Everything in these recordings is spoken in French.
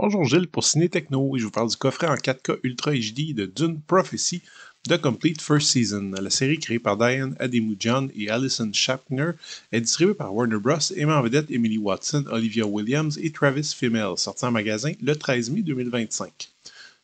Bonjour Gilles pour Ciné Techno et je vous parle du coffret en 4K Ultra HD de Dune Prophecy The Complete First Season. La série créée par Diane Ademujan et Alison Schaffner est distribuée par Warner Bros. Et met en vedette Emily Watson, Olivia Williams et Travis Fimmel, sorti en magasin le 13 mai 2025.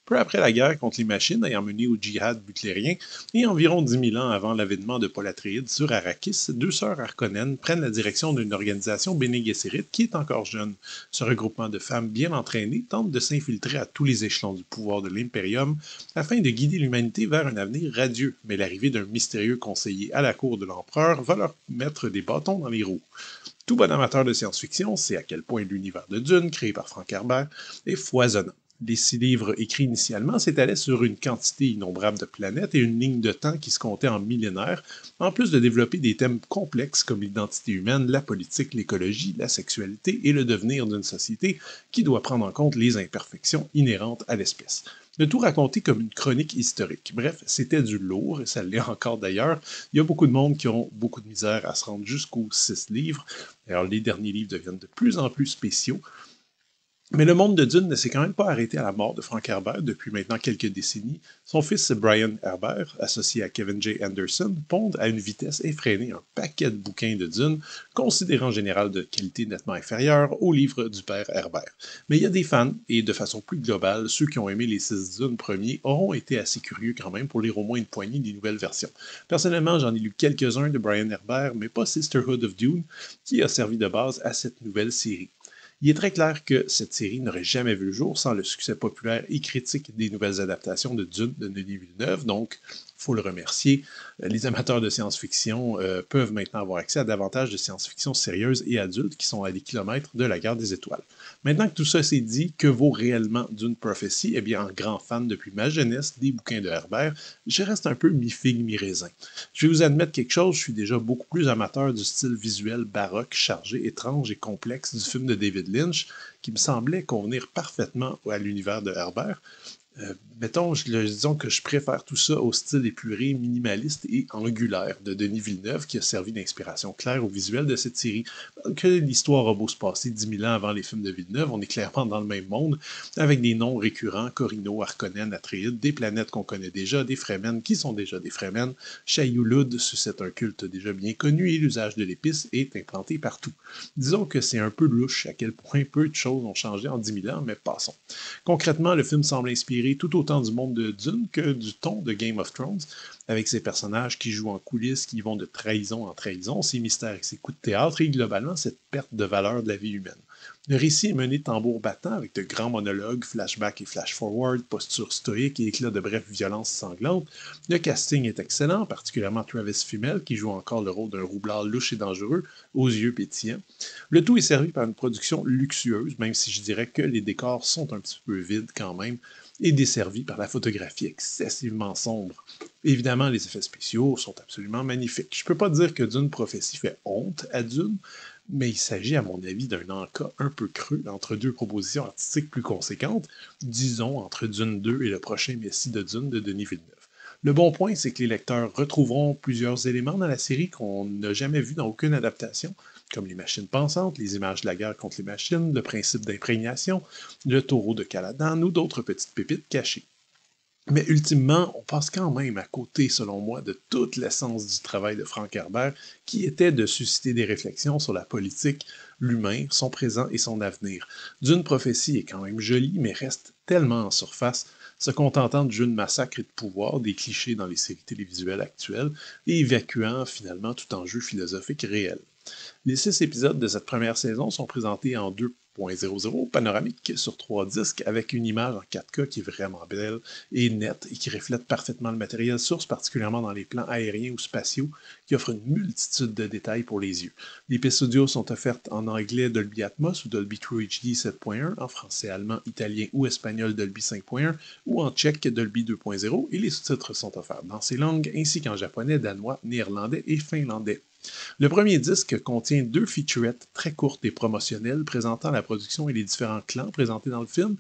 Peu après la guerre contre les machines ayant mené au djihad butlérien, et environ 10 000 ans avant l'avènement de Paul Atreides sur Arrakis, deux sœurs Harkonnen prennent la direction d'une organisation Bene Gesserit qui est encore jeune. Ce regroupement de femmes bien entraînées tente de s'infiltrer à tous les échelons du pouvoir de l'Imperium afin de guider l'humanité vers un avenir radieux, mais l'arrivée d'un mystérieux conseiller à la cour de l'empereur va leur mettre des bâtons dans les roues. Tout bon amateur de science-fiction sait à quel point l'univers de Dune, créé par Frank Herbert, est foisonnant. Les 6 livres écrits initialement s'étalaient sur une quantité innombrable de planètes et une ligne de temps qui se comptait en millénaires, en plus de développer des thèmes complexes comme l'identité humaine, la politique, l'écologie, la sexualité et le devenir d'une société qui doit prendre en compte les imperfections inhérentes à l'espèce. Le tout raconté comme une chronique historique. Bref, c'était du lourd, et ça l'est encore d'ailleurs. Il y a beaucoup de monde qui ont beaucoup de misère à se rendre jusqu'aux 6 livres. Alors les derniers livres deviennent de plus en plus spéciaux. Mais le monde de Dune ne s'est quand même pas arrêté à la mort de Frank Herbert depuis maintenant quelques décennies. Son fils Brian Herbert, associé à Kevin J. Anderson, pondent à une vitesse effrénée un paquet de bouquins de Dune, considérant en général de qualité nettement inférieure aux livres du père Herbert. Mais il y a des fans, et de façon plus globale, ceux qui ont aimé les 6 Dune premiers auront été assez curieux quand même pour lire au moins une poignée des nouvelles versions. Personnellement, j'en ai lu quelques-uns de Brian Herbert, mais pas Sisterhood of Dune, qui a servi de base à cette nouvelle série. Il est très clair que cette série n'aurait jamais vu le jour sans le succès populaire et critique des nouvelles adaptations de Dune de Denis Villeneuve, donc il faut le remercier. Les amateurs de science-fiction peuvent maintenant avoir accès à davantage de science-fiction sérieuse et adulte qui sont à des kilomètres de la guerre des étoiles. Maintenant que tout ça s'est dit, que vaut réellement Dune Prophecy? Eh bien, en grand fan depuis ma jeunesse des bouquins de Herbert, je reste un peu mi-figue, mi-raisin. Je vais vous admettre quelque chose, je suis déjà beaucoup plus amateur du style visuel baroque, chargé, étrange et complexe du film de David Lynch, qui me semblait convenir parfaitement à l'univers de Herbert. Disons que je préfère tout ça au style épuré, minimaliste et angulaire de Denis Villeneuve, qui a servi d'inspiration claire au visuel de cette série. Que l'histoire a beau se passer 10 000 ans avant les films de Villeneuve, on est clairement dans le même monde, avec des noms récurrents, Corino, Harkonnen, Atreides, des planètes qu'on connaît déjà, des Fremen qui sont déjà des Fremen, Shai-Hulud suscite un culte déjà bien connu et l'usage de l'épice est implanté partout. Disons que c'est un peu louche à quel point peu de choses ont changé en 10 000 ans, mais passons. Concrètement, le film semble inspiré tout autant du monde de Dune que du ton de Game of Thrones, avec ses personnages qui jouent en coulisses, qui vont de trahison en trahison, ses mystères et ses coups de théâtre, et globalement cette perte de valeur de la vie humaine. Le récit est mené tambour battant avec de grands monologues, flashbacks et flash-forward, postures stoïques et éclats de brèves violences sanglantes. Le casting est excellent, particulièrement Travis Fimmel, qui joue encore le rôle d'un roublard louche et dangereux, aux yeux pétillants. Le tout est servi par une production luxueuse, même si je dirais que les décors sont un petit peu vides quand même, et desservi par la photographie excessivement sombre. Évidemment, les effets spéciaux sont absolument magnifiques. Je peux pas dire que Dune Prophétie fait honte à Dune, mais il s'agit à mon avis d'un encas un peu creux entre deux propositions artistiques plus conséquentes, disons entre Dune 2 et le prochain Messie de Dune de Denis Villeneuve. Le bon point, c'est que les lecteurs retrouveront plusieurs éléments dans la série qu'on n'a jamais vus dans aucune adaptation, comme les machines pensantes, les images de la guerre contre les machines, le principe d'imprégnation, le taureau de Caladan ou d'autres petites pépites cachées. Mais ultimement, on passe quand même à côté, selon moi, de toute l'essence du travail de Frank Herbert, qui était de susciter des réflexions sur la politique, l'humain, son présent et son avenir. Dune Prophétie est quand même jolie, mais reste tellement en surface, se contentant de jeux de massacre et de pouvoir, des clichés dans les séries télévisuelles actuelles, et évacuant finalement tout enjeu philosophique réel. Les 6 épisodes de cette première saison sont présentés en 2.00 panoramique sur 3 disques avec une image en 4K qui est vraiment belle et nette et qui reflète parfaitement le matériel source, particulièrement dans les plans aériens ou spatiaux, qui offrent une multitude de détails pour les yeux. Les pistes audio sont offertes en anglais Dolby Atmos ou Dolby True HD 7.1, en français, allemand, italien ou espagnol Dolby 5.1 ou en tchèque Dolby 2.0 et les sous-titres sont offerts dans ces langues ainsi qu'en japonais, danois, néerlandais et finlandais. Le premier disque contient 2 featurettes très courtes et promotionnelles présentant la production et les différents clans présentés dans le film,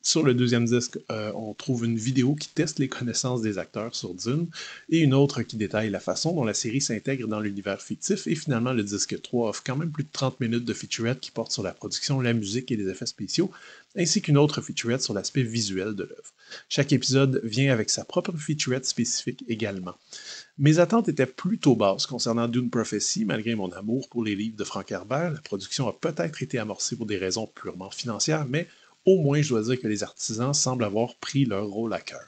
Sur le deuxième disque, on trouve une vidéo qui teste les connaissances des acteurs sur Dune et une autre qui détaille la façon dont la série s'intègre dans l'univers fictif. Et finalement, le disque 3 offre quand même plus de 30 minutes de featurette qui porte sur la production, la musique et les effets spéciaux, ainsi qu'une autre featurette sur l'aspect visuel de l'œuvre. Chaque épisode vient avec sa propre featurette spécifique également. Mes attentes étaient plutôt basses concernant Dune Prophecy, malgré mon amour pour les livres de Frank Herbert. La production a peut-être été amorcée pour des raisons purement financières, mais au moins je dois dire que les artisans semblent avoir pris leur rôle à cœur.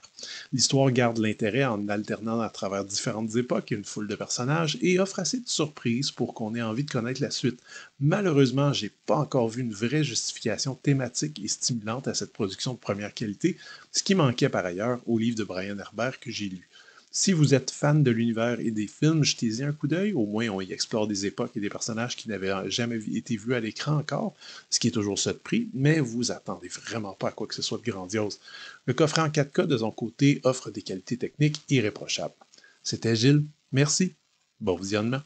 L'histoire garde l'intérêt en alternant à travers différentes époques et une foule de personnages et offre assez de surprises pour qu'on ait envie de connaître la suite. Malheureusement, j'ai pas encore vu une vraie justification thématique et stimulante à cette production de première qualité, ce qui manquait par ailleurs au livre de Brian Herbert que j'ai lu. Si vous êtes fan de l'univers et des films, jetez-y un coup d'œil. Au moins, on y explore des époques et des personnages qui n'avaient jamais été vus à l'écran encore, ce qui est toujours ça de prix, mais vous attendez vraiment pas à quoi que ce soit de grandiose. Le coffret en 4K, de son côté, offre des qualités techniques irréprochables. C'était Gilles. Merci. Bon visionnement.